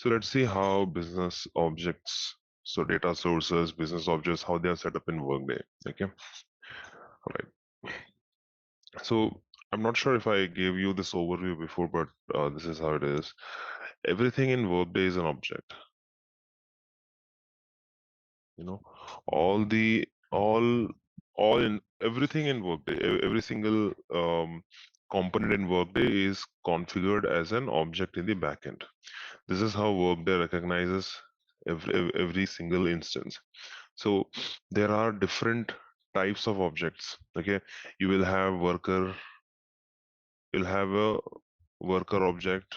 So let's see how business objects, so data sources, business objects, how they are set up in Workday. Okay, all right. So I'm not sure if I gave you this overview before, but this is how it is. Everything in Workday is an object. You know, all the all in everything in Workday, every single component in Workday is configured as an object in the backend. This is how Workday recognizes every single instance. So there are different types of objects. Okay, you will have worker, you'll have a worker object.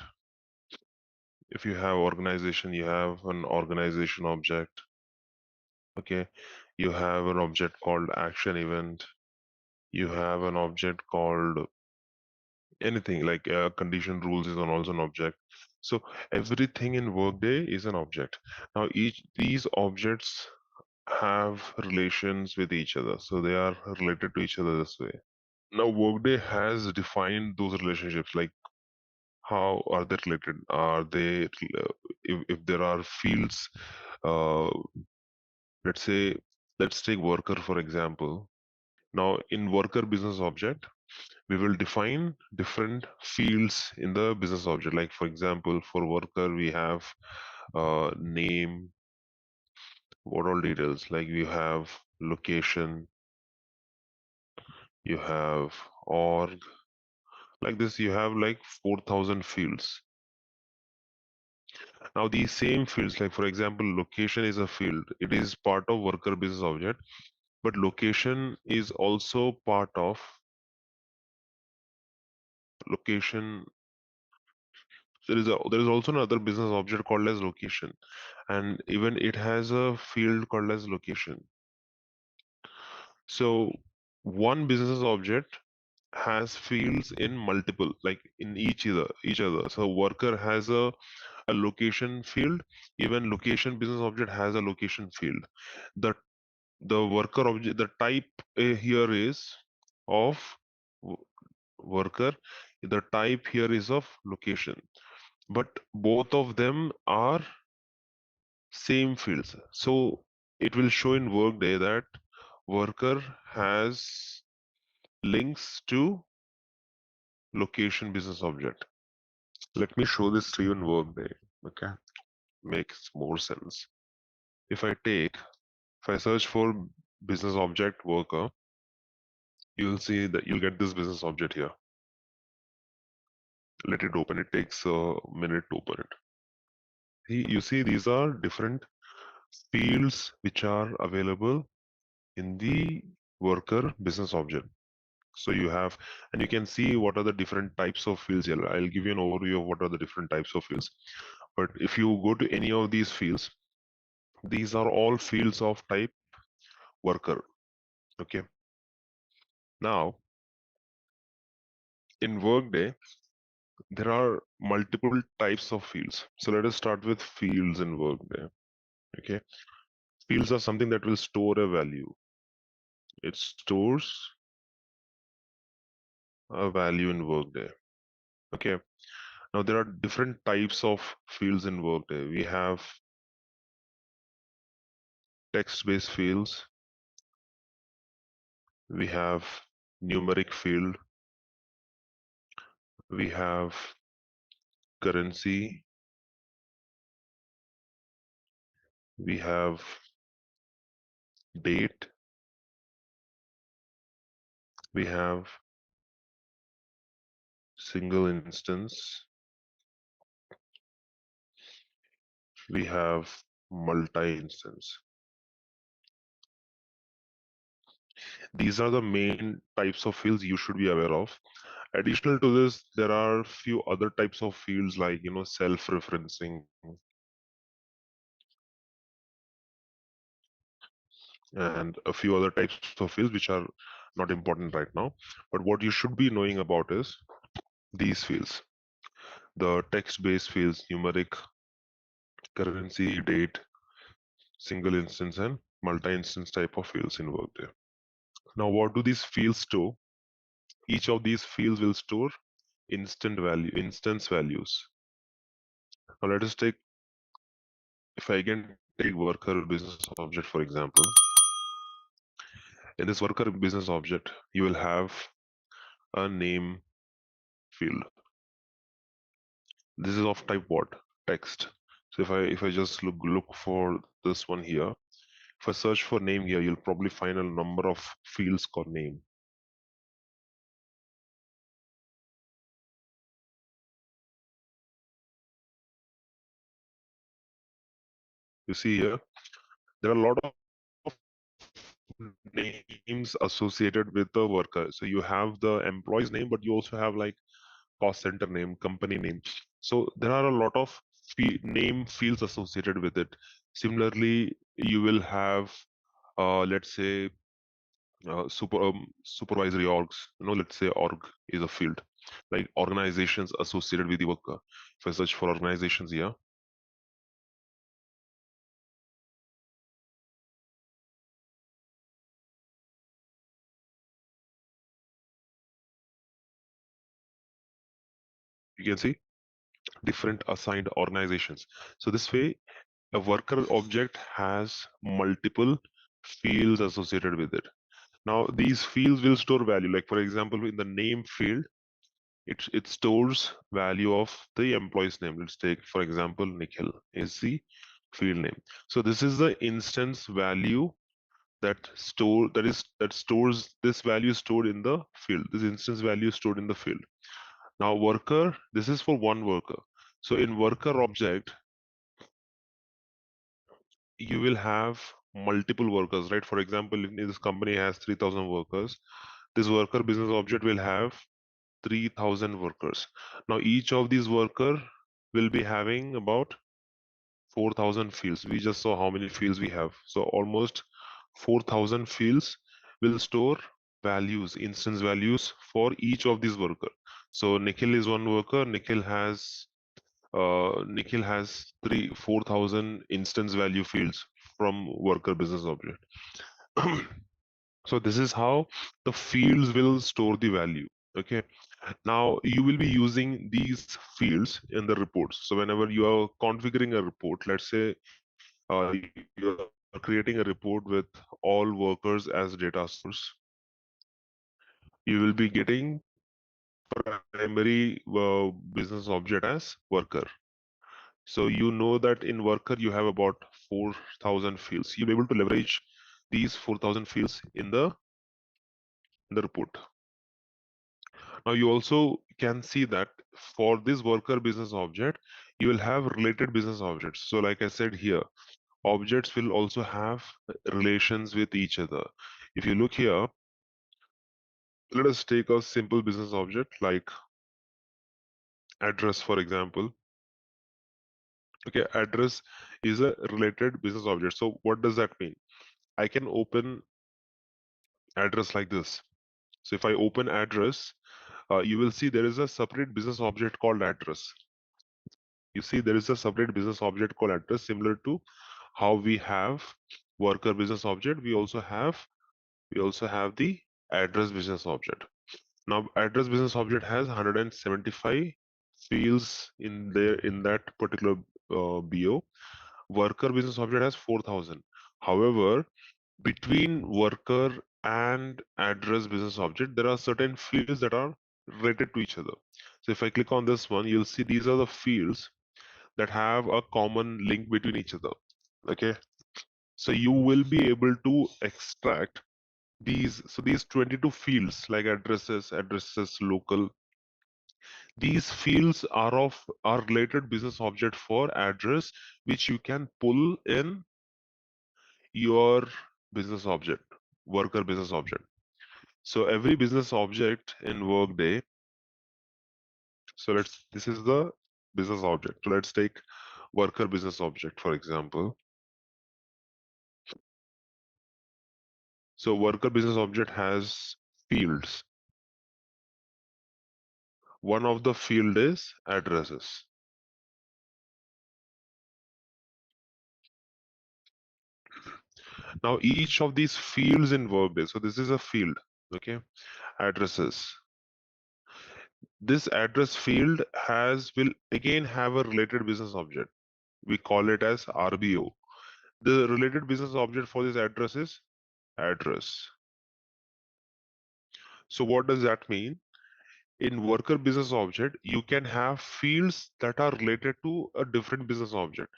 If you have organization, you have an organization object. Okay, you have an object called action event. You have an object called anything like condition rules is also an object. So everything in Workday is an object. Now each these objects have relations with each other, so they are related to each other this way. Now Workday has defined those relationships, like how are they related? Are they if there are fields, uh, let's say, let's take worker for example. Now in worker business object, we will define different fields in the business object. Like for example, for worker we have name, what all details, like we have location, you have org, like this you have like 4,000 fields. Now these same fields, like for example location is a field, it is part of worker business object, but location is also part of location. There is also another business object called as location, and even it has a field called as location. So one business object has fields in multiple, like in each other. So worker has a location field, even location business object has a location field. The worker object, the type here is of w- worker, the type here is of location, but both of them are same fields. So it will show in Workday that worker has links to location business object. Let me show this to you in Workday. Okay, makes more sense. If I search for business object worker, you'll see that you'll get this business object here. Let it open. It takes a minute to open it. You see these are different fields which are available in the worker business object. So you have, and you can see what are the different types of fields here. I'll give you an overview of what are the different types of fields. But if you go to any of these fields, these are all fields of type worker. Okay. Now, in Workday, there are multiple types of fields. So let us start with fields in Workday. Okay. Fields are something that will store a value. It stores a value in Workday. Okay. Now there are different types of fields in Workday. We have text-based fields. We have numeric field. We have currency. We have date. We have single instance. We have multi-instance. These are the main types of fields you should be aware of. Additional to this, there are few other types of fields like, self-referencing and a few other types of fields which are not important right now. But what you should be knowing about is these fields: the text-based fields, numeric, currency, date, single instance, and multi-instance type of fields in Workday. Now, what do these fields store? Each of these fields will store instance values. Now, let us take if I again take worker business object, for example, in this worker business object, you will have a name field. This is of type what? Text. So if I just look for this one here, if I search for name here, you'll probably find a number of fields called name. You see here, there are a lot of names associated with the worker. So you have the employee's name, but you also have like cost center name, company name. So there are a lot of name fields associated with it. Similarly, you will have, let's say, supervisory orgs. Let's say org is a field, like organizations associated with the worker. If I search for organizations here, you can see different assigned organizations. So this way, a worker object has multiple fields associated with it. Now, these fields will store value. Like for example, in the name field, it stores value of the employee's name. Let's take, for example, Nikhil is the field name. So this is the instance value that stores this value stored in the field. This instance value stored in the field. Now, worker, this is for one worker. So in worker object, you will have multiple workers, right? For example, if this company has 3,000 workers, this worker business object will have 3,000 workers. Now, each of these worker will be having about 4,000 fields. We just saw how many fields we have. So almost 4,000 fields will store values, instance values for each of these worker. So Nikhil is one worker. Nikhil has 4,000 instance value fields from worker business object. So this is how the fields will store the value. Okay. Now you will be using these fields in the reports. So whenever you are configuring a report, let's say you are creating a report with all workers as data source, you will be getting primary business object as worker. So you know that in worker you have about 4,000 fields. You'll be able to leverage these 4,000 fields in the report. Now you also can see that for this worker business object, you will have related business objects. So like I said here, objects will also have relations with each other. If you look here, let us take a simple business object like address, for example. Okay, address is a related business object. So what does that mean? I can open address like this. So if I open address, you will see there is a separate business object called address. You see there is a separate business object called address, similar to how we have worker business object. We also have the address business object. Now address business object has 175 fields in there in that particular BO. Worker business object has 4,000. However, between worker and address business object, there are certain fields that are related to each other. So if I click on this one, you'll see these are the fields that have a common link between each other. Okay, so you will be able to extract these 22 fields like addresses, local. These fields are related business object for address, which you can pull in your business object, worker business object. So every business object in Workday, this is the business object. So let's take worker business object, for example. So worker business object has fields. One of the field is addresses. Now each of these fields in Workday, so this is a field, okay, addresses. This address field will again have a related business object. We call it as RBO. The related business object for this address is address. So what does that mean? In worker business object, you can have fields that are related to a different business object.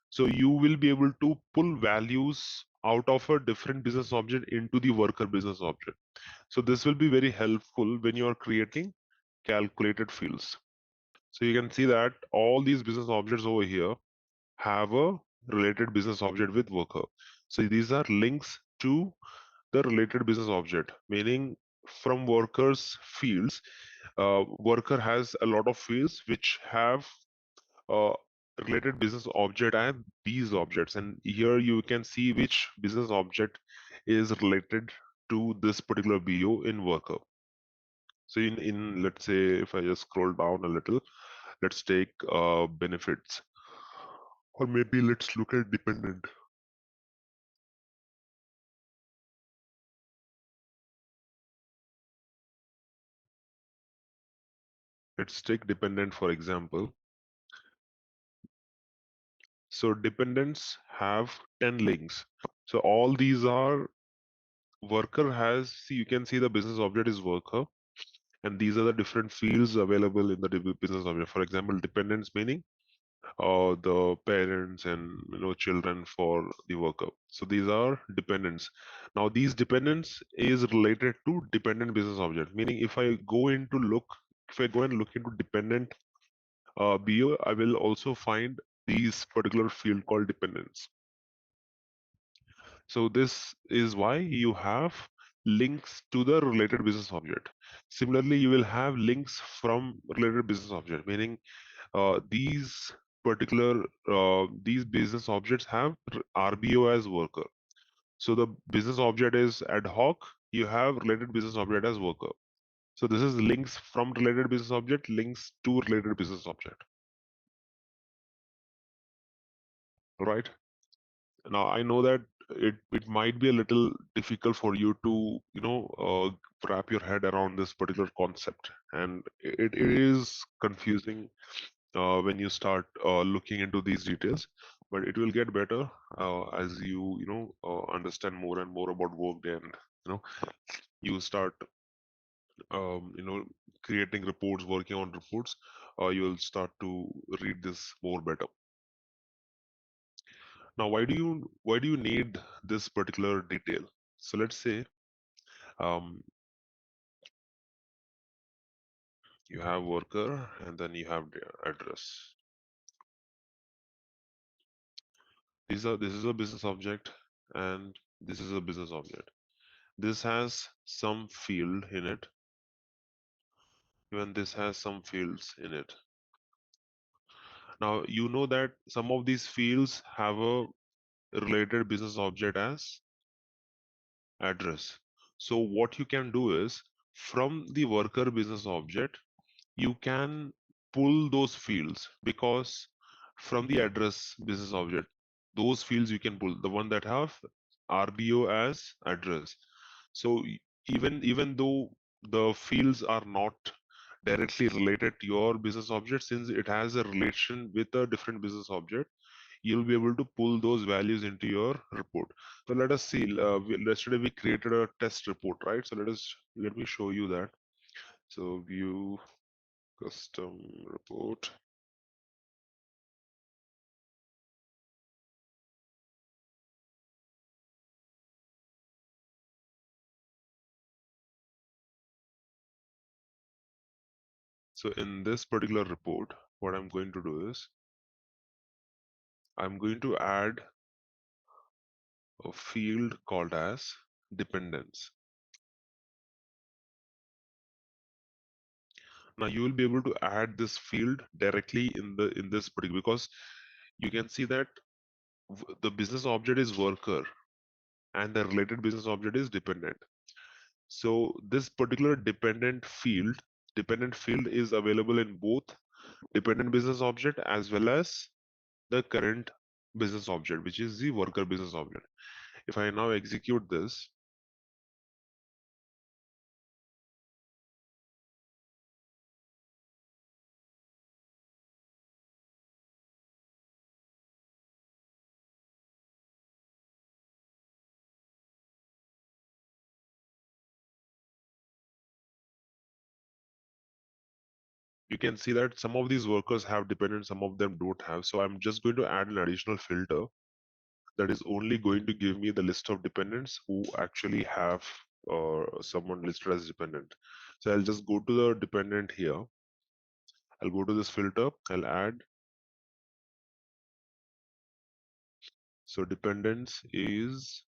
So you will be able to pull values out of a different business object into the worker business object. So this will be very helpful when you are creating calculated fields. So you can see that all these business objects over here have a related business object with worker. So these are links to the related business object, meaning from workers fields, worker has a lot of fields which have a related business object and these objects, and here you can see which business object is related to this particular BO in worker. So in let's say if I just scroll down a little, let's take benefits, or maybe let's look at dependent. Let's take dependent for example. So dependents have 10 links. So all these are worker has, see, you can see the business object is worker, and these are the different fields available in the business object. For example, dependents meaning the parents and children for the worker. So these are dependents. Now these dependents is related to dependent business object, meaning if I go and look into dependent BO, I will also find these particular field called dependents. So this is why you have links to the related business object. Similarly, you will have links from related business object, meaning these particular these business objects have RBO as worker. So the business object is ad hoc, you have related business object as worker. So this is links from related business object, links to related business object, right? Now I know that it might be a little difficult for you to wrap your head around this particular concept, and it is confusing when you start looking into these details, but it will get better as you understand more and more about Workday, and you start creating reports, working on reports. You'll start to read this more better. Now, why do you need this particular detail? So let's say um, you have worker and then you have their address. This is a business object and this is a business object. This has some field in it. Even this has some fields in it. Now you know that some of these fields have a related business object as address. So what you can do is from the worker business object, you can pull those fields, because from the address business object, those fields you can pull, the one that have RBO as address. So even though the fields are not directly related to your business object, since it has a relation with a different business object, you'll be able to pull those values into your report. So let us see. Yesterday we created a test report, right? So let me show you that. So view custom report. So in this particular report, what I'm going to do is I'm going to add a field called as dependence. Now you will be able to add this field directly in this particular, because you can see that the business object is worker and the related business object is dependent. So this particular dependent field is available in both dependent business object as well as the current business object, which is the worker business object. If I now execute this, you can see that some of these workers have dependents, some of them don't have. So I'm just going to add an additional filter that is only going to give me the list of dependents who actually have someone listed as dependent. So I'll just go to the dependent here. I'll go to this filter, I'll add. So dependents is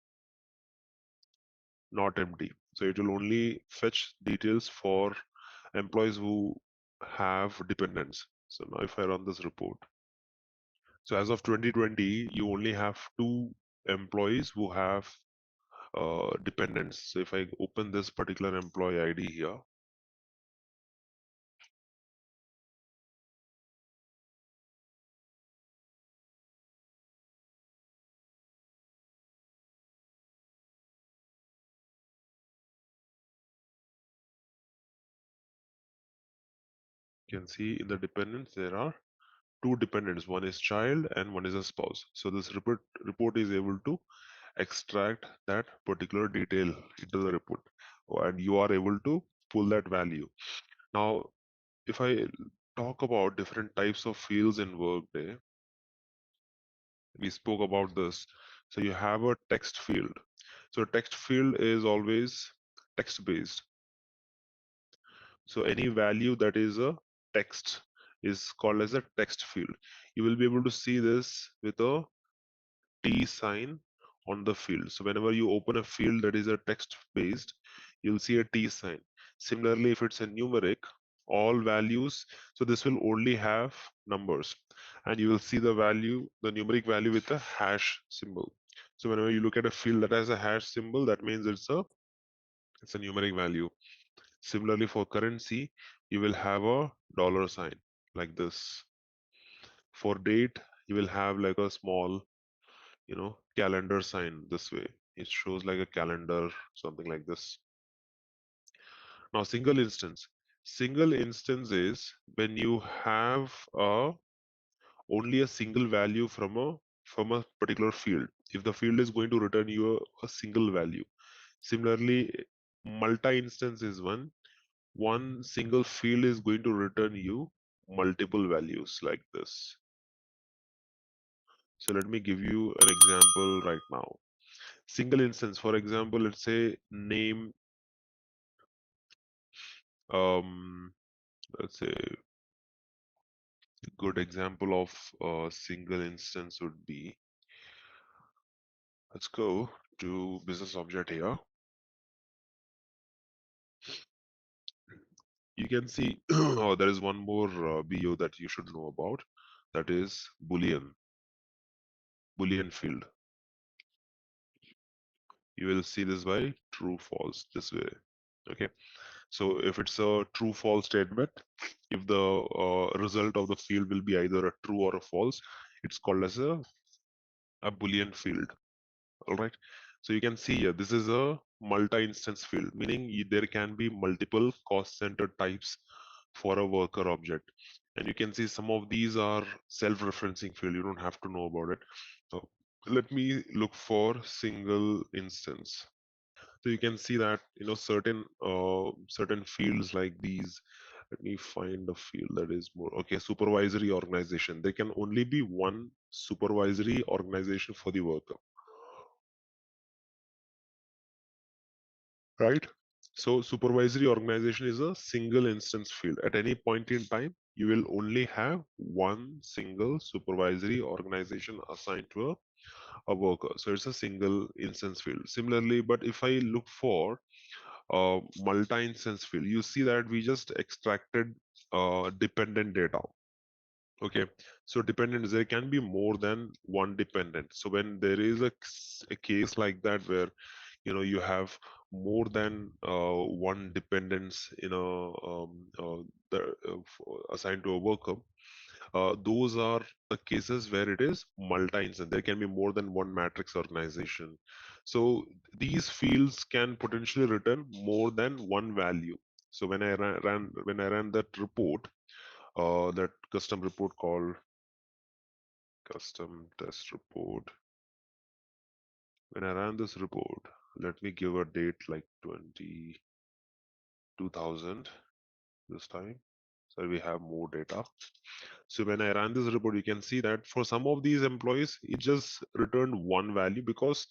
not empty. So it will only fetch details for employees who have dependents. So now if I run this report, so as of 2020, you only have 2 employees who have dependents. So if I open this particular employee ID here, you can see in the dependents there are 2 dependents. One is child and one is a spouse. So this report is able to extract that particular detail into the report, and you are able to pull that value. Now, if I talk about different types of fields in Workday, we spoke about this. So you have a text field. So text field is always text based. So any value that is a text is called as a text field. You will be able to see this with a T sign on the field. So whenever you open a field that is a text based, you'll see a T sign. Similarly, if it's a numeric, all values, so this will only have numbers, and you will see the value, the numeric value with a hash symbol. So whenever you look at a field that has a hash symbol, that means it's a numeric value. Similarly, for currency, you will have a dollar sign like this. For date, you will have like a small, calendar sign this way. It shows like a calendar, something like this. Now, single instance is when you have only a single value from a particular field. If the field is going to return you a single value. Similarly, multi-instance is one single field is going to return you multiple values like this. So let me give you an example right now. Single instance, for example, let's say name, let's say a good example of a single instance would be, let's go to business object here. You can see oh, there is one more BO that you should know about, that is boolean field. You will see this by true false this way. Okay, so if it's a true false statement, if the result of the field will be either a true or a false, it's called as a boolean field. All right, so you can see here this is a multi-instance field, meaning there can be multiple cost center types for a worker object, and you can see some of these are self-referencing field. You don't have to know about it. So let me look for single instance. So you can see that certain fields like these. Let me find a field that is more okay. Supervisory organization. There can only be one supervisory organization for the worker, right? So supervisory organization is a single instance field. At any point in time, you will only have one single supervisory organization assigned to a worker. So it's a single instance field. Similarly, but if I look for multi-instance field, you see that we just extracted dependent data. Okay, so dependents, there can be more than one dependent. So when there is a case like that where you have more than one dependence assigned to a worker, those are the cases where it is multi-instance. There can be more than one matrix organization. So these fields can potentially return more than one value. So when I ran that report, that custom report called custom test report, when I ran this report, let me give a date like 2000 this time. So we have more data. So when I ran this report, you can see that for some of these employees, it just returned one value because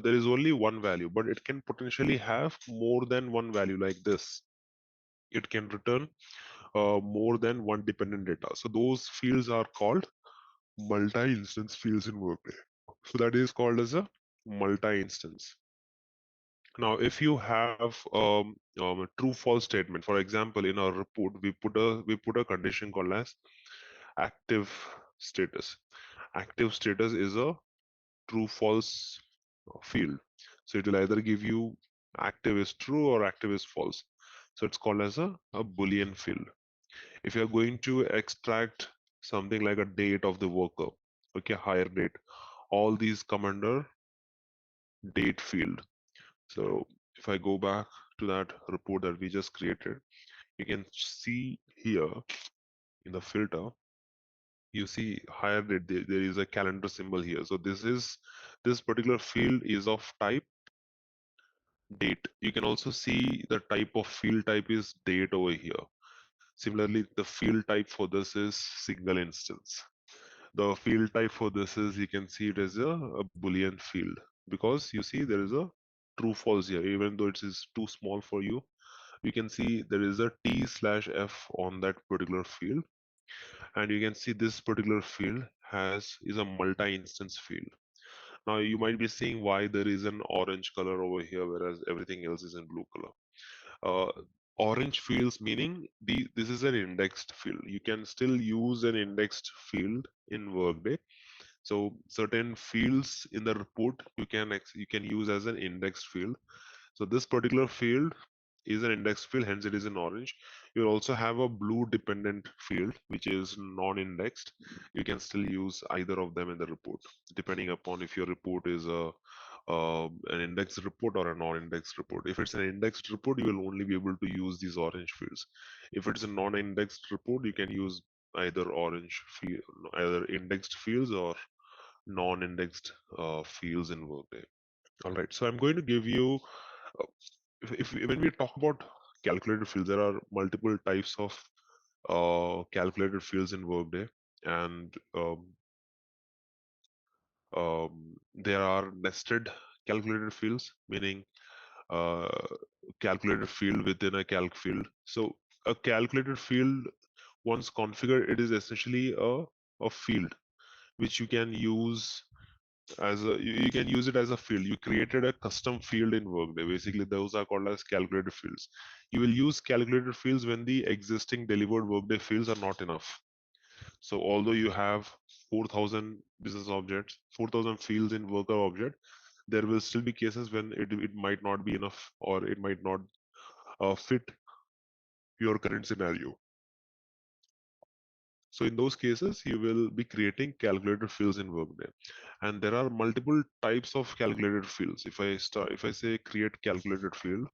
there is only one value, but it can potentially have more than one value like this. It can return more than one dependent data. So those fields are called multi-instance fields in Workday. So that is called as a multi-instance. Now, if you have a true-false statement, for example, in our report, we put a condition called as active status. Active status is a true-false field. So it will either give you active is true or active is false. So it's called as a Boolean field. If you're going to extract something like a date of the worker, okay, hire date, all these come under date field. So if I go back to that report that we just created, you can see here in the filter, you see hire date, there is a calendar symbol here. So this particular field is of type date. You can also see the type of field type is date over here. Similarly, the field type for this is single instance. The field type for this is, you can see it as a Boolean field, because you see there is a true false here. Even though it is too small for you, you can see there is a T/F on that particular field, and you can see this particular field is a multi-instance field. Now you might be seeing why there is an orange color over here, whereas everything else is in blue color. Orange fields meaning this is an indexed field. You can still use an indexed field in Workday. So certain fields in the report you can use as an indexed field. So this particular field is an index field, hence it is in orange. You also have a blue dependent field, which is non-indexed. You can still use either of them in the report, depending upon if your report is an indexed report or a non-indexed report. If it's an indexed report, you will only be able to use these orange fields. If it's a non-indexed report, you can use either either indexed fields or non-indexed fields in Workday. All right, so I'm going to give you uh, if when we talk about calculated fields, there are multiple types of calculated fields in Workday, and there are nested calculated fields, meaning uh, calculated field within a calc field. So a calculated field, once configured, it is essentially a field which you can use you can use it as a field. You created a custom field in Workday. Basically, those are called as calculated fields. You will use calculated fields when the existing delivered Workday fields are not enough. So although you have 4,000 business objects, 4,000 fields in worker object, there will still be cases when it might not be enough, or it might not fit your current scenario. So in those cases, you will be creating calculated fields in Workday, and there are multiple types of calculated fields. If I say create calculated field,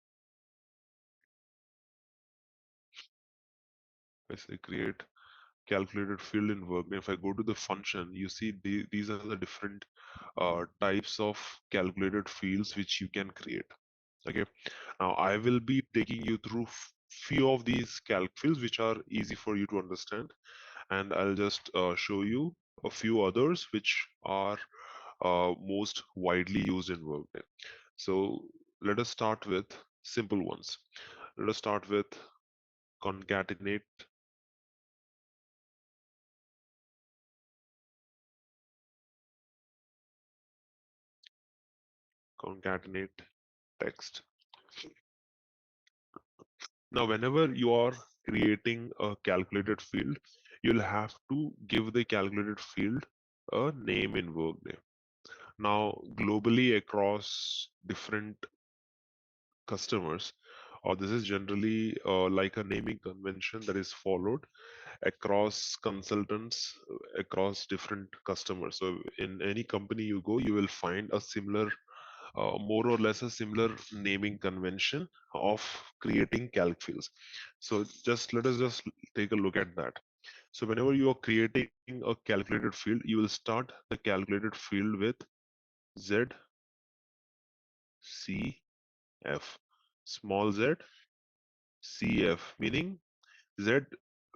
I say create calculated field in Workday. If I go to the function, you see these are the different types of calculated fields which you can create. Okay, now I will be taking you through few of these calc fields which are easy for you to understand, and I'll just show you a few others which are most widely used in Workday. So let us start with simple ones. Let us start with concatenate concatenate text. Now, whenever you are creating a calculated field, you'll have to give the calculated field a name in Workday. Now, globally across different customers, or this is generally like a naming convention that is followed across consultants, across different customers. So in any company you go, you will find a similar more or less a similar naming convention of creating calc fields. So let us just take a look at that. So whenever you are creating a calculated field, you will start the calculated field with Z C F, small z C F, meaning Z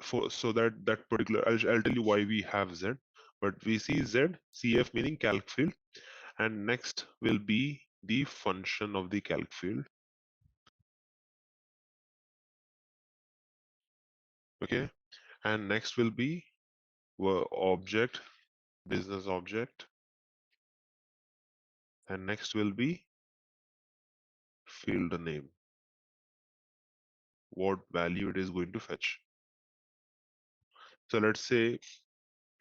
for so that particular, I'll tell you why we have Z, but we see Z, CF meaning calc field, and next will be the function of the calc field. Okay, and next will be object, business object, and next will be field name, what value it is going to fetch. So let's say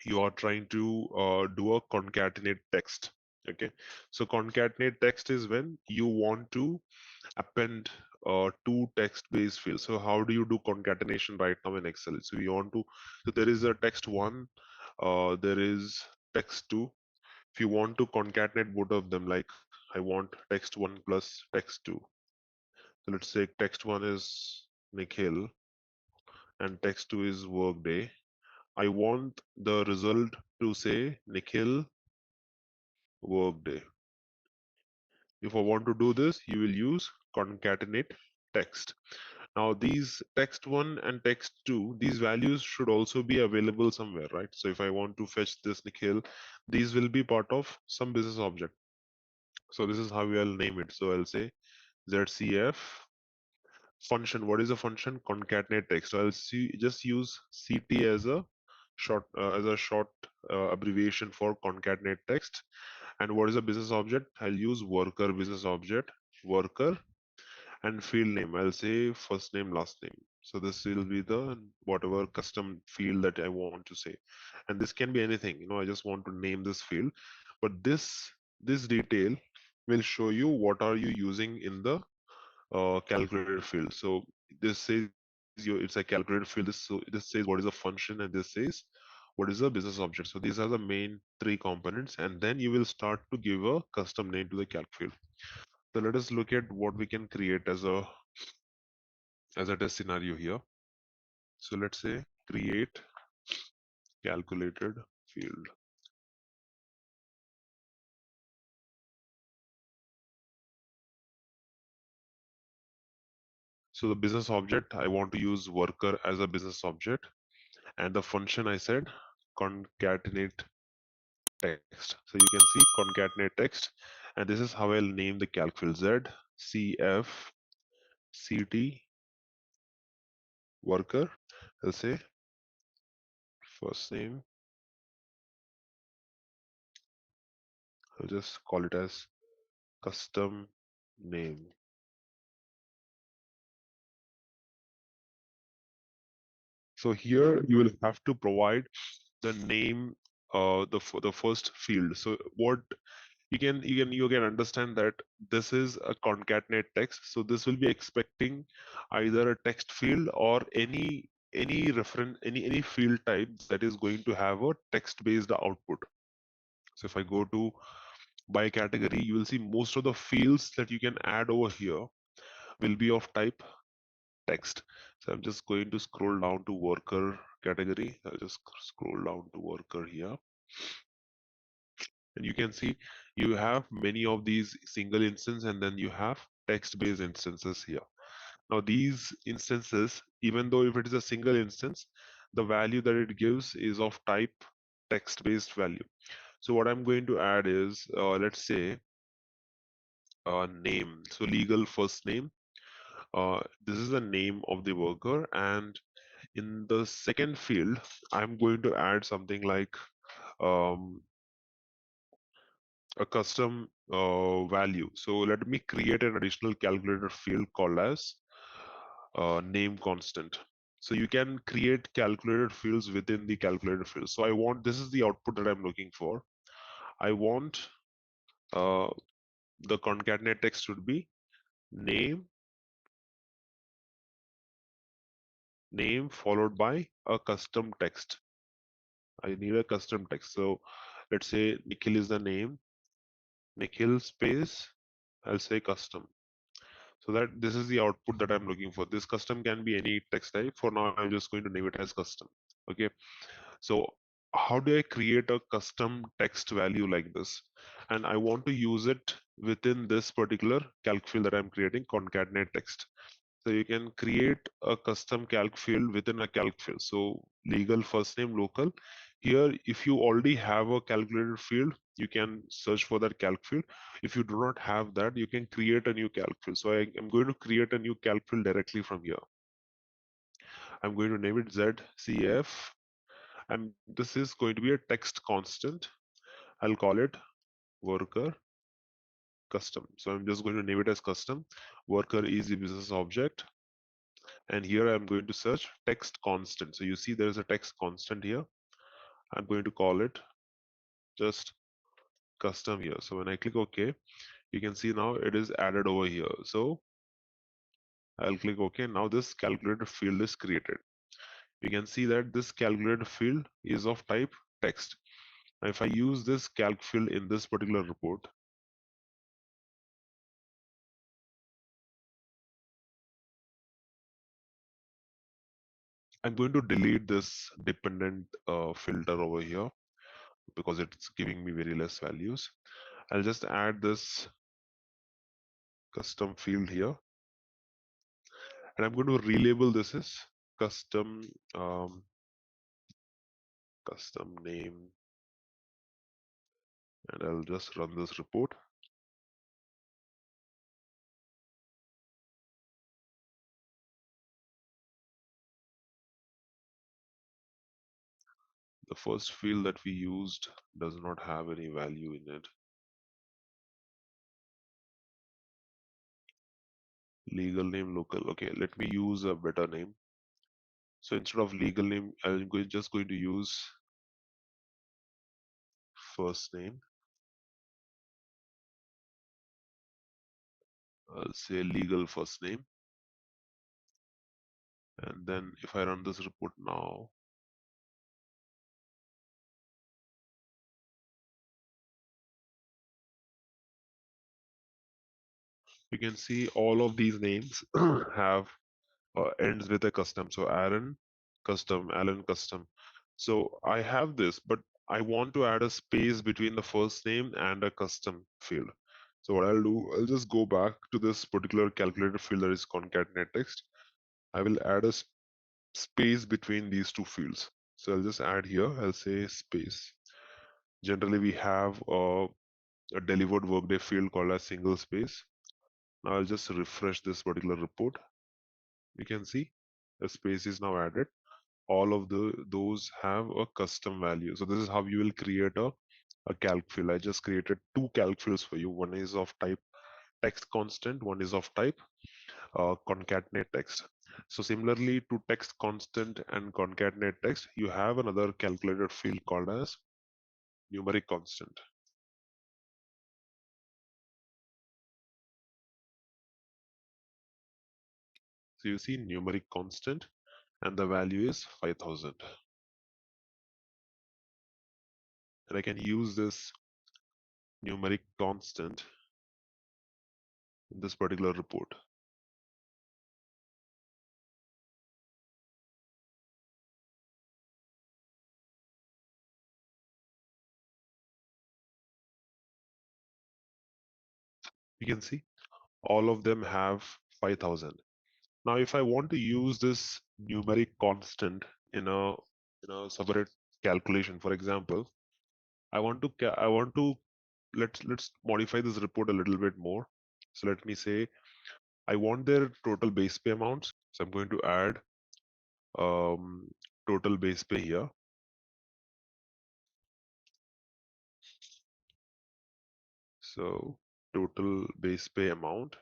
you are trying to do a concatenate text. Okay, so concatenate text is when you want to append two text-based fields. So how do you do concatenation right now in Excel? So you want to, so there is a text one, there is text two. If you want to concatenate both of them, like I want text one plus text two. So let's say text one is Nikhil and text two is Workday. I want the result to say Nikhil Workday. If I want to do this, you will use concatenate text. Now these text one and text two, these values should also be available somewhere, right? So if I want to fetch this Nikhil, these will be part of some business object. So this is how I'll name it. So I'll say ZCF function. What is a function? Concatenate text. So I'll just use CT as a short abbreviation for concatenate text. And what is a business object? I'll use worker business object, worker, and field name. I'll say first name, last name. So this will be the whatever custom field that I want to say. And this can be anything, I just want to name this field. But this detail will show you what are you using in the calculated field. So this says it's a calculated field. This says what is a function, and this says what is a business object. So these are the main three components, and then you will start to give a custom name to the calc field. So let us look at what we can create as a test scenario here. So let's say create calculated field. So the business object, I want to use worker as a business object, and the function I said concatenate text. So you can see concatenate text, and this is how I'll name the calc field: Z CF CT worker. I'll say first name. I'll just call it as custom name. So here you will have to provide the name, the first field. So what you can understand that this is a concatenate text. So this will be expecting either a text field or any reference, any field type that is going to have a text based output. So if I go to by category, you will see most of the fields that you can add over here will be of type text. So I'm just going to scroll down to worker category. I'll just scroll down to worker here. And you can see you have many of these single instance, and then you have text-based instances here. Now these instances, even though if it is a single instance, the value that it gives is of type text-based value. So what I'm going to add is, let's say, name. So legal first name. This is the name of the worker, and in the second field, I'm going to add something like um, a custom value. So let me create an additional calculator field called as name constant. So you can create calculated fields within the calculator field. So I want, this is the output that I'm looking for. I want uh, the concatenate text should be name followed by a custom text. I need a custom text. So let's say Nikhil is the name, Nikhil space, I'll say custom. So that this is the output that I'm looking for. This custom can be any text type. For now, I'm just going to name it as custom. Okay. So how do I create a custom text value like this? And I want to use it within this particular calc field that I'm creating, concatenate text. So you can create a custom calc field within a calc field. So legal first name local. Here, if you already have a calculator field, you can search for that calc field. If you do not have that, you can create a new calc field. So I am going to create a new calc field directly from here. I'm going to name it ZCF, and this is going to be a text constant. I'll call it worker custom. So I'm just going to name it as custom worker easy business object. And here I'm going to search text constant. So you see there's a text constant here. I'm going to call it just custom here. So when I click OK, you can see now it is added over here. So I'll click OK. Now this calculator field is created. You can see that this calculator field is of type text. Now if I use this calc field in this particular report, I'm going to delete this dependent filter over here because it's giving me very less values. I'll just add this custom field here, and I'm going to relabel this as custom custom name, and I'll just run this report. The first field that we used does not have any value in it. Legal name local. Okay, let me use a better name. So instead of legal name, just going to use first name. I'll say legal first name. And then if I run this report now, you can see all of these names have ends with a custom. So Aaron custom, Alan custom. So I have this, but I want to add a space between the first name and a custom field. So what I'll do, I'll just go back to this particular calculator field that is concatenate text. I will add a space between these two fields. So I'll just add here, I'll say space. Generally, we have a delivered workday field called as single space. Now I'll just refresh this particular report. You can see a space is now added. All of those have a custom value. So this is how you will create a calc field. I just created two calc fields for you. One is of type text constant, one is of type concatenate text. So similarly to text constant and concatenate text, you have another calculated field called as numeric constant. So you see numeric constant and the value is 5000. And I can use this numeric constant in this particular report. You can see all of them have 5000. Now if I want to use this numeric constant in a separate calculation, for example, let's modify this report a little bit more. So let me say I want their total base pay amounts. So I'm going to add total base pay here. So total base pay amount.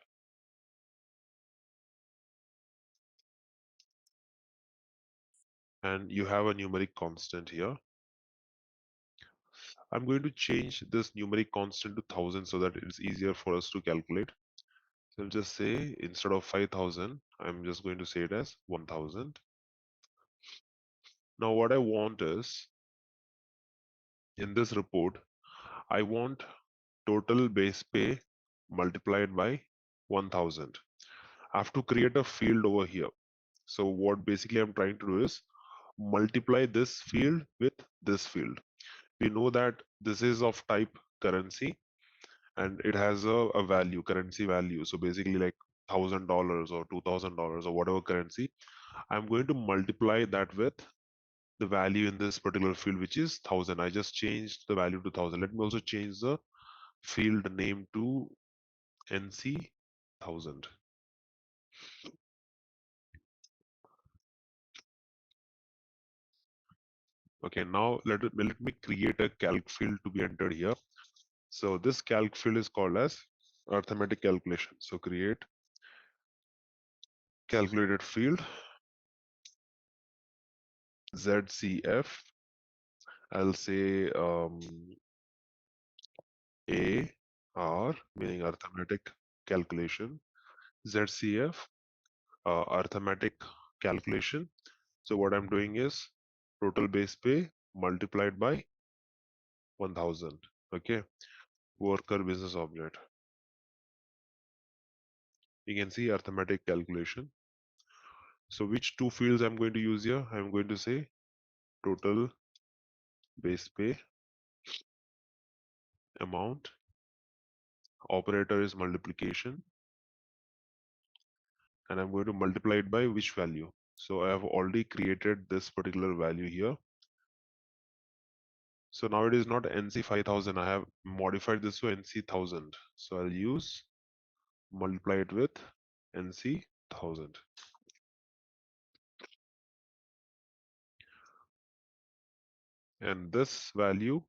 And you have a numeric constant here. I'm going to change this numeric constant to 1000 so that it's easier for us to calculate. So I'll just say instead of 5000, I'm just going to say it as 1000. Now what I want is in this report, I want total base pay multiplied by 1000. I have to create a field over here. So what basically I'm trying to do is multiply this field with this field. We know that this is of type currency and it has a value, currency value. So basically like $1,000 or $2,000 or whatever currency, I'm going to multiply that with the value in this particular field, which is 1,000. I just changed the value to 1,000. Let me also change the field name to NC 1,000. Okay, now let me create a calc field to be entered here. So this calc field is called as arithmetic calculation. So create calculated field ZCF. I'll say AR, meaning arithmetic calculation, ZCF, arithmetic calculation. So what I'm doing is total base pay multiplied by 1,000. Okay, worker business object. You can see arithmetic calculation. So which two fields I'm going to use here? I'm going to say total base pay amount. Operator is multiplication, and I'm going to multiply it by which value? So I have already created this particular value here. So now it is not NC 5,000. I have modified this to NC 1,000. So I'll use multiply it with NC 1,000. And this value,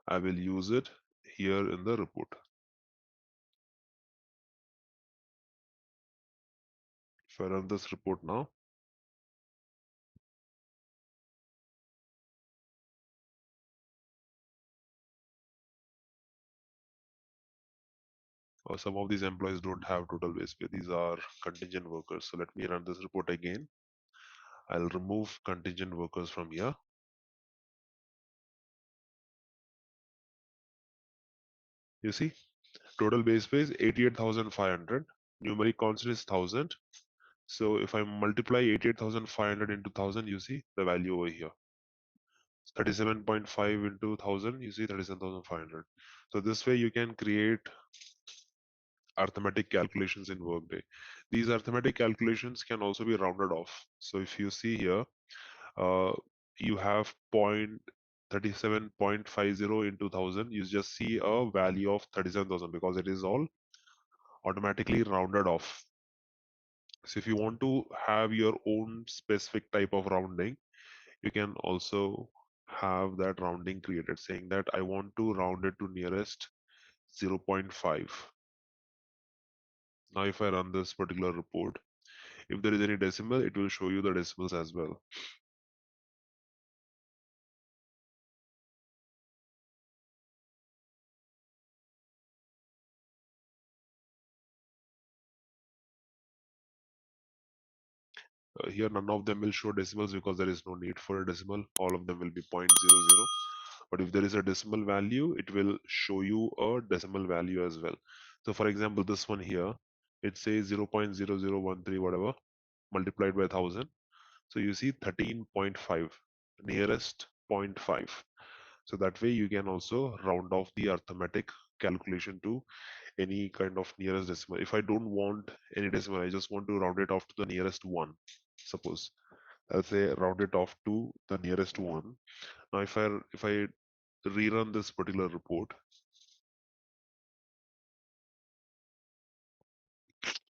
I will use it here in the report. If I run this report now, some of these employees don't have total base pay. These are contingent workers. So let me run this report again. I'll remove contingent workers from here. You see, total base pay is 88,500. Numeric constant is 1,000. So if I multiply 88,500 into 1,000, you see the value over here. 37.5 into 1,000, you see 37,500. So this way you can create arithmetic calculations in Workday. These arithmetic calculations can also be rounded off. So if you see here, you have 37.50 into 1,000, you just see a value of 37,000 because it is all automatically rounded off. So if you want to have your own specific type of rounding, you can also have that rounding created, saying that I want to round it to nearest 0.5. Now if I run this particular report, if there is any decimal, it will show you the decimals as well. Here none of them will show decimals because there is no need for a decimal. All of them will be 0.00. But if there is a decimal value, it will show you a decimal value as well. So for example, this one here, it says 0.0013 whatever multiplied by 1,000. So you see 13.5, nearest 0.5. So that way you can also round off the arithmetic calculation to any kind of nearest decimal. If I don't want any decimal, I just want to round it off to the nearest one. Suppose I'll say round it off to the nearest one. Now if I rerun this particular report,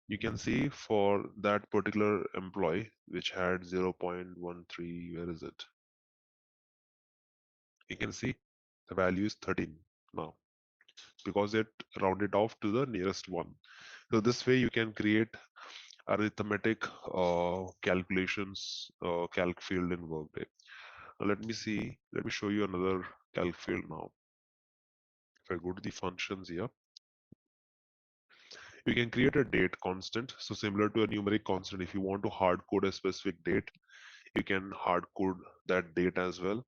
you can see for that particular employee which had 0.13, where is it? You can see the value is 13 now because it rounded off to the nearest one. So this way you can create arithmetic calculations, calc field in Workday. Now let me show you another calc field now. If I go to the functions here, you can create a date constant. So similar to a numeric constant, if you want to hard code a specific date, you can hard code that date as well.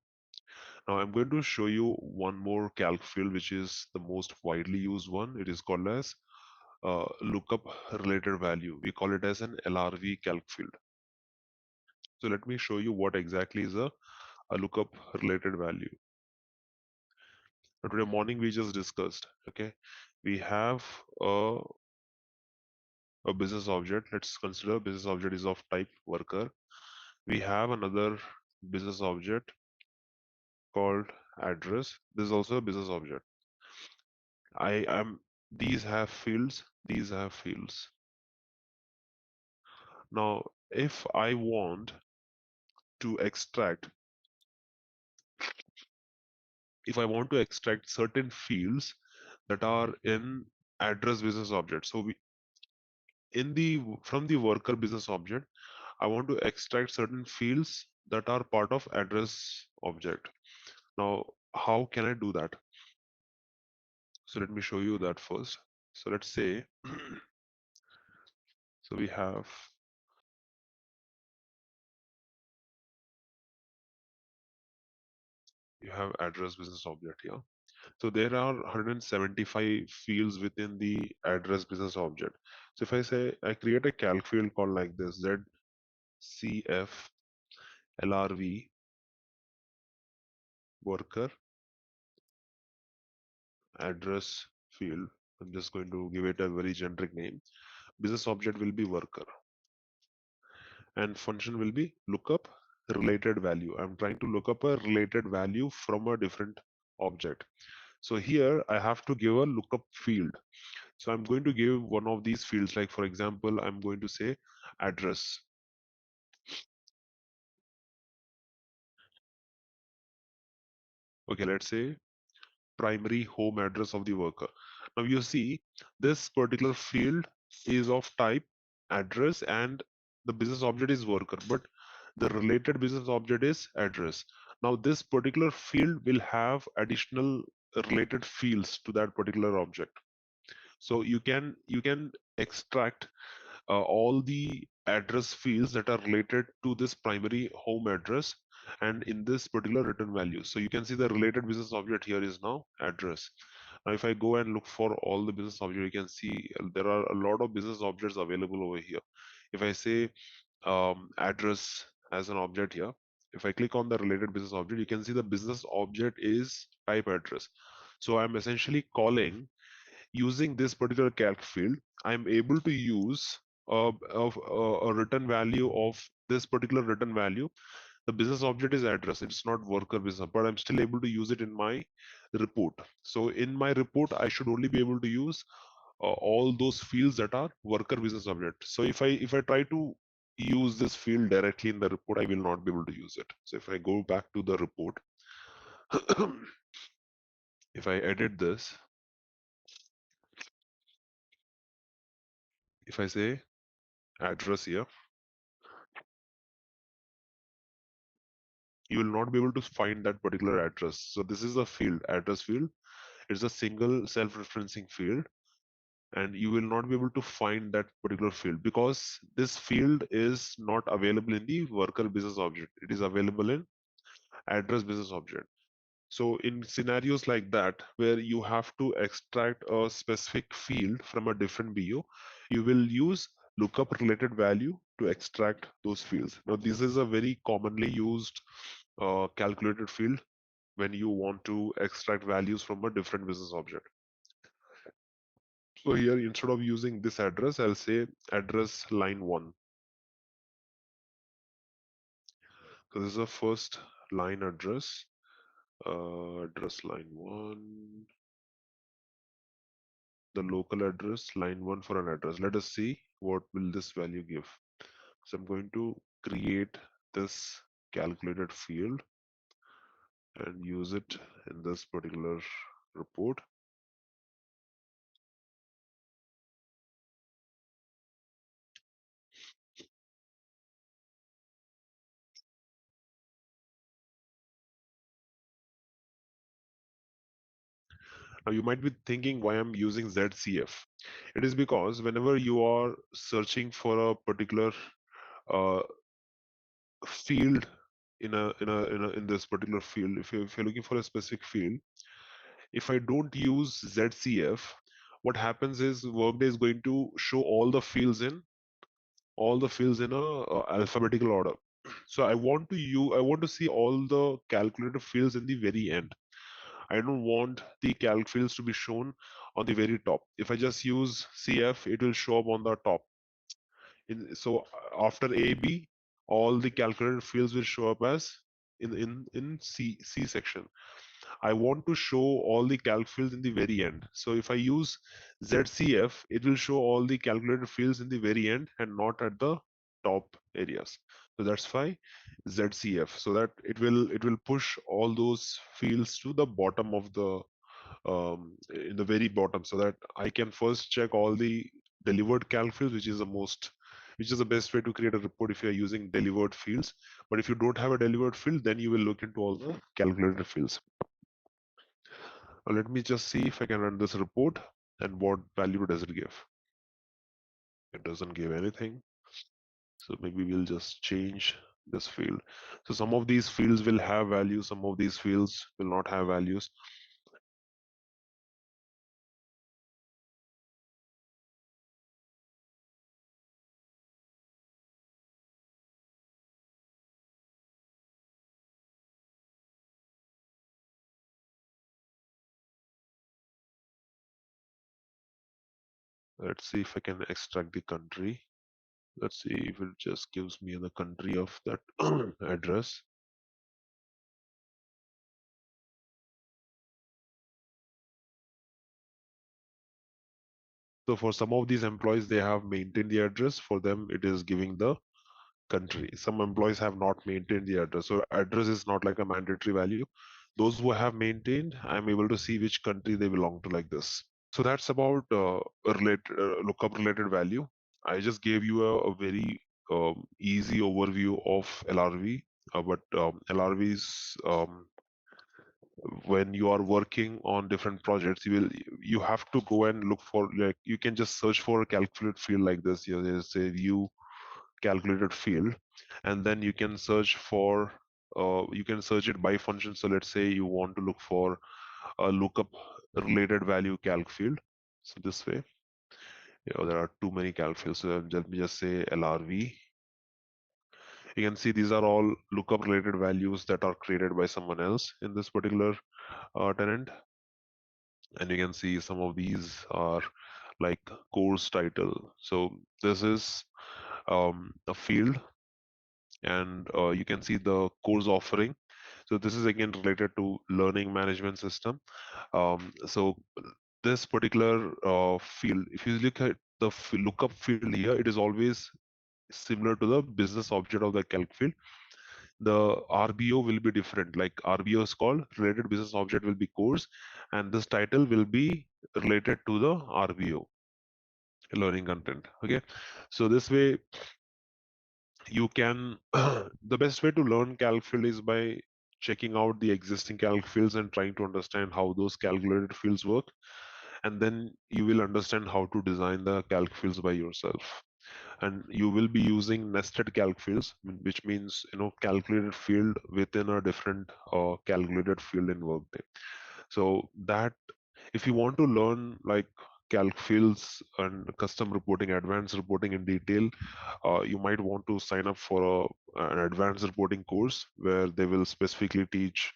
Now I'm going to show you one more calc field, which is the most widely used one. It is called as lookup related value. We call it as an LRV calc field. So let me show you what exactly is a lookup related value. Now today morning we just discussed, okay, we have a a business object. Let's consider business object is of type worker. We have another business object called address. This is also a business object. I am these have fields, these have fields. Now, if I want to extract, if I want to extract certain fields that are in address business object, so we in the from the worker business object, I want to extract certain fields that are part of address object. Now, how can I do that? So let me show you that first. So let's say, so we have, you have address business object here. So there are 175 fields within the address business object. So if I say I create a calc field called like this, ZCF LRV worker address field, I'm just going to give it a very generic name. Business object will be worker and function will be lookup related value. I'm trying to look up a related value from a different object. So here I have to give a lookup field. So I'm going to give one of these fields, like for example, I'm going to say address. Okay, let's say primary home address of the worker. Now you see this particular field is of type address and the business object is worker, but the related business object is address. Now this particular field will have additional related fields to that particular object. So you can extract all the address fields that are related to this primary home address and in this particular return value. So you can see the related business object here is now address. Now if I go and look for all the business object, you can see there are a lot of business objects available over here. If I say address as an object here, if I click on the related business object, you can see the business object is type address. So I'm essentially calling, using this particular calc field, I'm able to use a return value of this particular return value. The business object is address, it's not worker business, but I'm still able to use it in my report. So in my report, I should only be able to use all those fields that are worker business object. So if I try to use this field directly in the report, I will not be able to use it. So if I go back to the report, if I edit this, if I say address here, you will not be able to find that particular address. So this is a field, address field. It's a single self-referencing field, and you will not be able to find that particular field because this field is not available in the worker business object. It is available in address business object. So in scenarios like that, where you have to extract a specific field from a different BO, you will use lookup related value to extract those fields. Now, this is a very commonly used calculated field when you want to extract values from a different business object. So here, instead of using this address, I'll say address line 1. So this is the first line address, address line 1, the local address, line 1 for an address. Let us see what will this value give. So I'm going to create this calculated field and use it in this particular report. Now you might be thinking why I'm using ZCF. It is because whenever you are searching for a particular uh, field in this particular field, if you're looking for a specific field, if I don't use ZCF, what happens is Workday is going to show all the fields in a alphabetical order. So I want to see all the calculated fields in the very end. I don't want the calc fields to be shown on the very top. If I just use CF, it will show up on the top. So after A, B, all the calculated fields will show up as in C section. I want to show all the calc fields in the very end. So if I use ZCF, it will show all the calculated fields in the very end and not at the top areas. So that's why ZCF, so that it will push all those fields to the bottom of the in the very bottom, so that I can first check all the delivered calc fields, which is the best way to create a report if you are using delivered fields. But if you don't have a delivered field, then you will look into all the calculated fields. Let me just see if I can run this report and what value does it give. It doesn't give anything. So maybe we'll just change this field. So some of these fields will have values, some of these fields will not have values. Let's see if I can extract the country. Let's see if it just gives me the country of that address. So for some of these employees, they have maintained the address. For them, it is giving the country. Some employees have not maintained the address. So address is not like a mandatory value. Those who have maintained, I'm able to see which country they belong to like this. So that's about lookup related value. I just gave you a very easy overview of LRV, but LRVs, when you are working on different projects, you have to go and look for, like, you can just search for a calculate field like this. There's a view calculated field, and then you can search for you can search it by function. So let's say you want to look for a lookup related value calc field. So this way, there are too many calc fields. So let me just say LRV. You can see these are all lookup related values that are created by someone else in this particular tenant. And you can see some of these are like course title. So this is a field, and you can see the course offering. So this is again related to learning management system. So this particular field, if you look at the lookup field here, it is always similar to the business object of the calc field. The RBO will be different. Like RBO is called related business object will be course, and this title will be related to the RBO, learning content. Okay, so this way you can the best way to learn calc field is by checking out the existing calc fields and trying to understand how those calculated fields work, and then you will understand how to design the calc fields by yourself. And you will be using nested calc fields, which means calculated field within a different calculated field in Workday. So that if you want to learn like calc fields and custom reporting, advanced reporting in detail, you might want to sign up for an advanced reporting course where they will specifically teach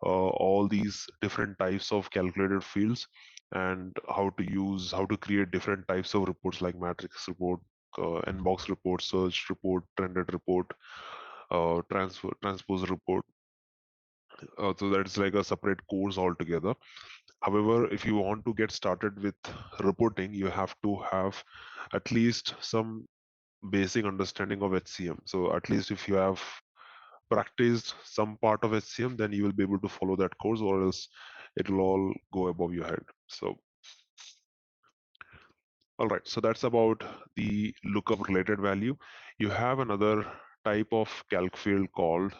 all these different types of calculated fields, and how to create different types of reports like matrix report, inbox report, search report, trended report, transpose report. So that's like a separate course altogether. However, if you want to get started with reporting, you have to have at least some basic understanding of HCM. So at least if you have practiced some part of HCM, then you will be able to follow that course, or else it will all go above your head. So, all right. So that's about the lookup related value. You have another type of calc field called,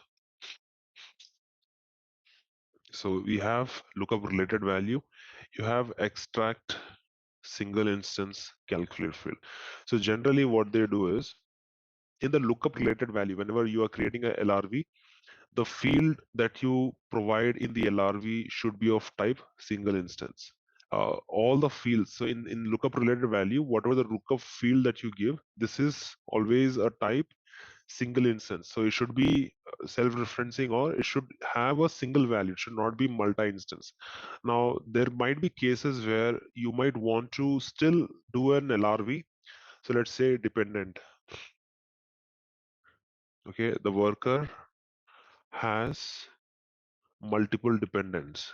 so we have lookup related value. You have extract single instance calculate field. So generally what they do is, in the lookup related value, whenever you are creating a LRV, the field that you provide in the LRV should be of type single instance. All the fields, so in lookup related value, whatever the lookup field that you give, this is always a type single instance. So it should be self-referencing, or it should have a single value. It should not be multi-instance. Now, there might be cases where you might want to still do an LRV. So let's say dependent. Okay, the worker has multiple dependents.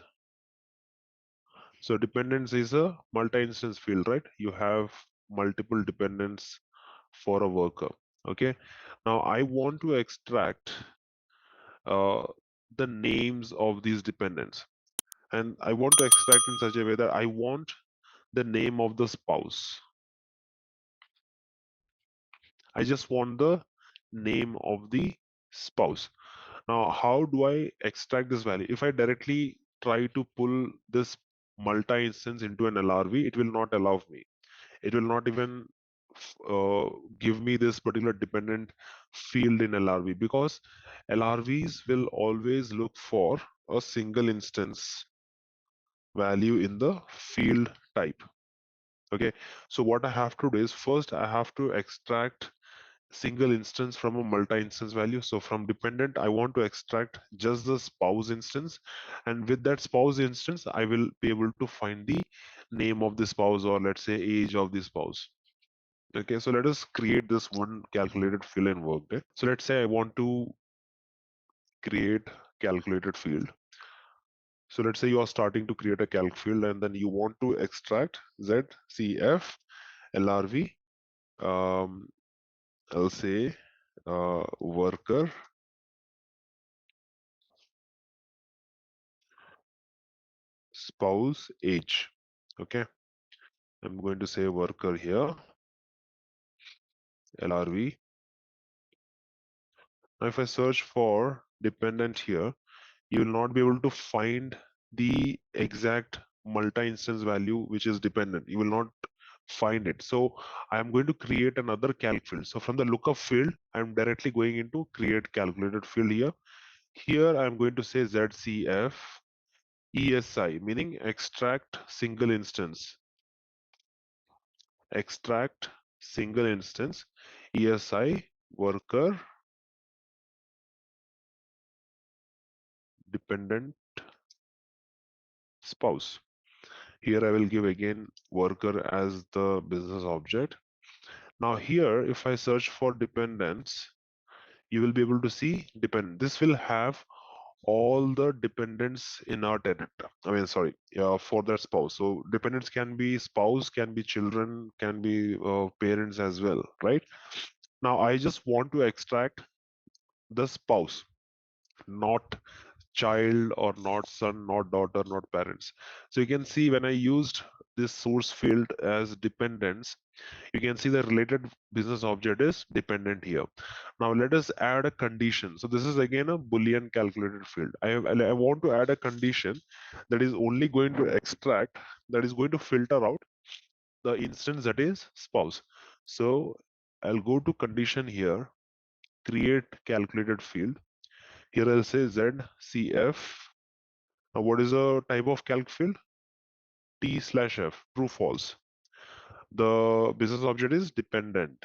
So dependence is a multi-instance field, right? You have multiple dependents for a worker. Okay. Now I want to extract uh, the names of these dependents, and I want to extract in such a way that I want the name of the spouse. I just want the name of the spouse. Now, how do I extract this value? If I directly try to pull this multi-instance into an LRV, it will not allow me. It will not even uh, give me this particular dependent field in LRV, because LRVs will always look for a single instance value in the field type. Okay, so what I have to do is, first I have to extract single instance from a multi-instance value. So from dependent, I want to extract just the spouse instance, and with that spouse instance, I will be able to find the name of the spouse, or let's say age of the spouse. Okay, so let us create this one calculated field in Workday. So let's say I want to create calculated field. So let's say you are starting to create a calc field, and then you want to extract ZCF LRV. I'll say worker spouse age. Okay, I'm going to say worker here, LRV. Now if I search for dependent here, you will not be able to find the exact multi-instance value which is dependent. You will not find it. So I am going to create another calc field. So from the lookup field, I'm directly going into create calculated field here. Here I'm going to say ZCF ESI, meaning extract single instance. Extract single instance ESI worker dependent spouse. Here I will give again worker as the business object. Now here, if I search for dependents, you will be able to see dependent. This will have all the dependents in our tenant. I mean, sorry, for that spouse. So dependents can be spouse, can be children, can be parents as well, right? Now I just want to extract the spouse, not child, or not son, not daughter, not parents. So you can see when I used this source field as dependents, you can see the related business object is dependent here. Now let us add a condition. So this is again a Boolean calculated field. I want to add a condition that is only going to extract, that is going to filter out the instance that is spouse. So I'll go to condition here, create calculated field. Here I'll say ZCF. Now what is the type of calc field? T/F, true false. The business object is dependent.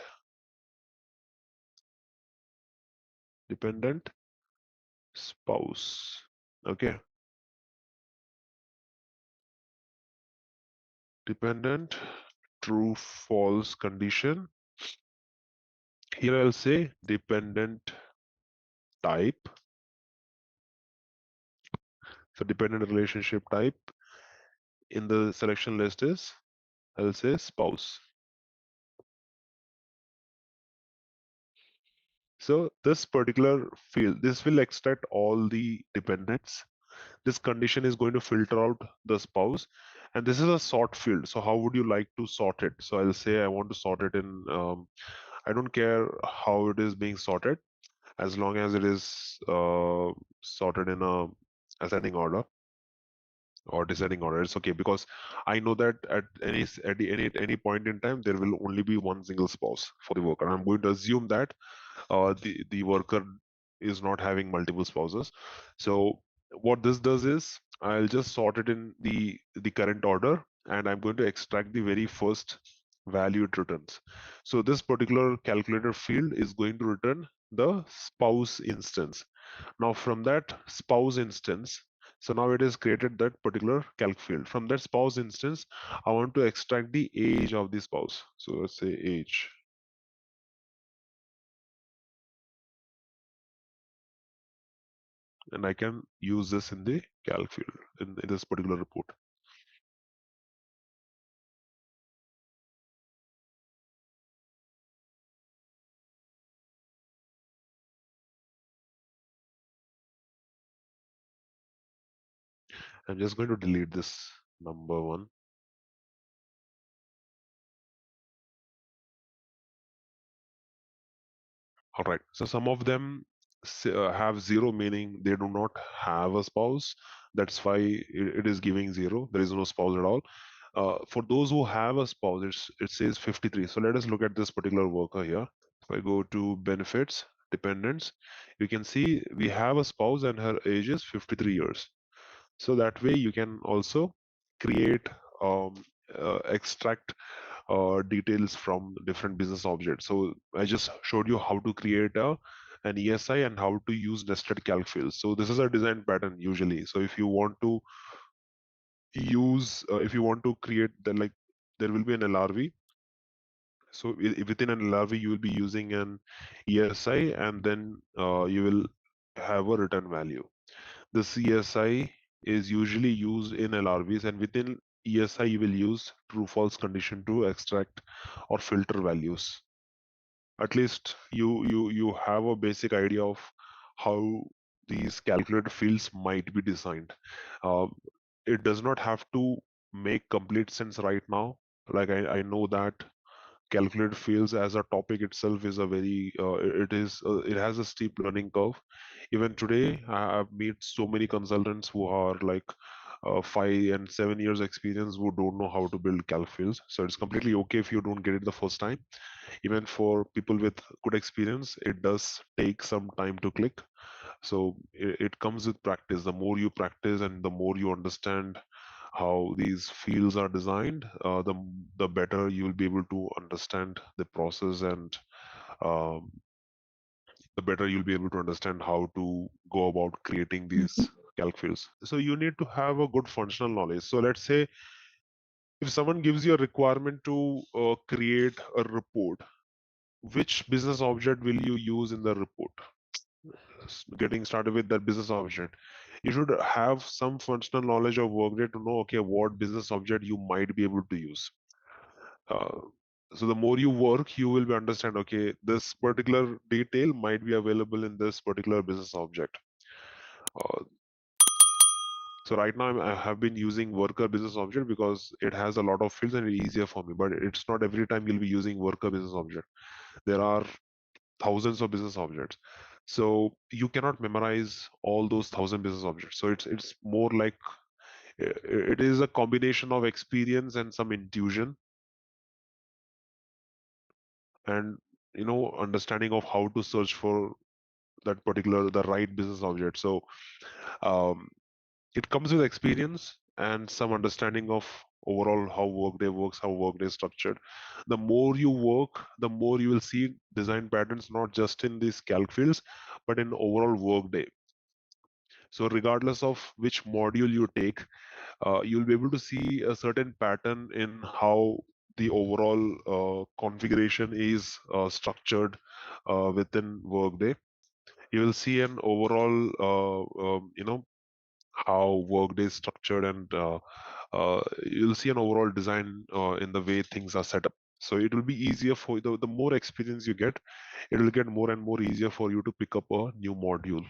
Dependent spouse. Okay. Dependent true false condition. Here I'll say dependent type. So dependent relationship type in the selection list is, I'll say spouse. So this particular field, this will extract all the dependents. This condition is going to filter out the spouse, and this is a sort field. So how would you like to sort it? So I'll say I want to sort it in, I don't care how it is being sorted, as long as it is sorted in a ascending order or descending order. It's okay, because I know that at any point in time there will only be one single spouse for the worker. I'm going to assume that the worker is not having multiple spouses. So what this does is, I'll just sort it in the current order, and I'm going to extract the very first value it returns. So this particular calculator field is going to return the spouse instance. Now from that spouse instance, so now it has created that particular calc field. From that spouse instance, I want to extract the age of the spouse. So let's say age. and I can use this in the calc field in this particular report. I'm just going to delete this number one. All right. So some of them have zero, meaning they do not have a spouse. That's why it is giving zero. There is no spouse at all. For those who have a spouse, it says 53. So let us look at this particular worker here. If I go to benefits, dependents, you can see we have a spouse and her age is 53 years. So that way you can also create, extract details from different business objects. So I just showed you how to create an ESI and how to use nested calc fields. So this is a design pattern usually. So if you want to use, if you want to create the, like, there will be an LRV. So within an LRV, you will be using an ESI, and then you will have a return value. The CSI is usually used in LRVs, and within ESI, you will use true false condition to extract or filter values. At least you have a basic idea of how these calculated fields might be designed. Uh, it does not have to make complete sense right now. Like I know that calculated fields as a topic itself is a very it has a steep learning curve. Even today I've met so many consultants who are like 5 and 7 years experience who don't know how to build calc fields. So it's completely okay if you don't get it the first time. Even for people with good experience, it does take some time to click. So it comes with practice. The more you practice and the more you understand how these fields are designed, the better you will be able to understand the process, and um, the better you'll be able to understand how to go about creating these calc fields. So you need to have a good functional knowledge. So let's say if someone gives you a requirement to create a report, which business object will you use in the report? Getting started with that business object, you should have some functional knowledge of Workday to know, okay, what business object you might be able to use. uh, so the more you work, you will be understand, okay, this particular detail might be available in this particular business object. uh, so right now I have been using worker business object because it has a lot of fields and it's easier for me, but it's not every time you'll be using worker business object. There are thousands of business objects, so you cannot memorize all those thousand business objects. So it's more like it is a combination of experience and some intuition, and understanding of how to search for that particular the right business object. So um, it comes with experience and some understanding of overall how Workday works, how Workday is structured. The more you work, the more you will see design patterns, not just in these calc fields, but in overall Workday. So regardless of which module you take, you'll be able to see a certain pattern in how the overall configuration is structured within Workday. You will see an overall, how Workday is structured, and you'll see an overall design in the way things are set up. So it will be easier for the more experience you get, it will get more and more easier for you to pick up a new module.